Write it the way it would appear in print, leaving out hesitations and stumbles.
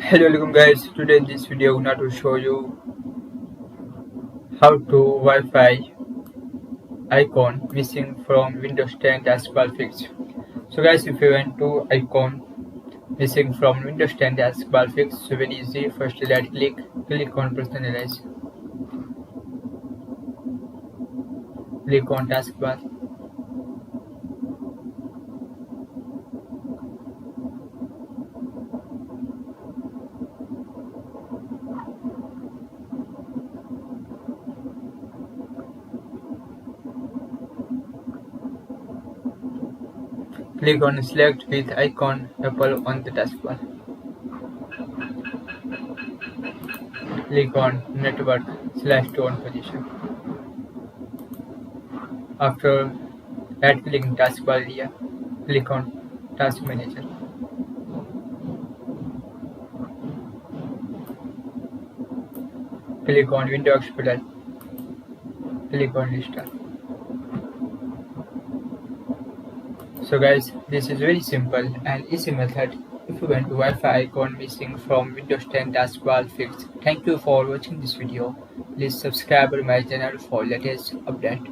Hello, welcome guys. Today in this video I'm going to show you how to Wi-Fi icon missing from Windows 10 taskbar fixed. So guys, if you want to icon missing from Windows 10 taskbar fixed, so very easy. First right click on personalize, click on taskbar, click on select with icon Apple on the taskbar, click on network /2 on position. After right clicking taskbar area, click on task manager, click on Windows Explorer, click on restart. So guys, this is very simple and easy method if you want Wi-Fi icon missing from Windows 10 taskbar fixed. Thank you for watching this video. Please subscribe to my channel for latest update.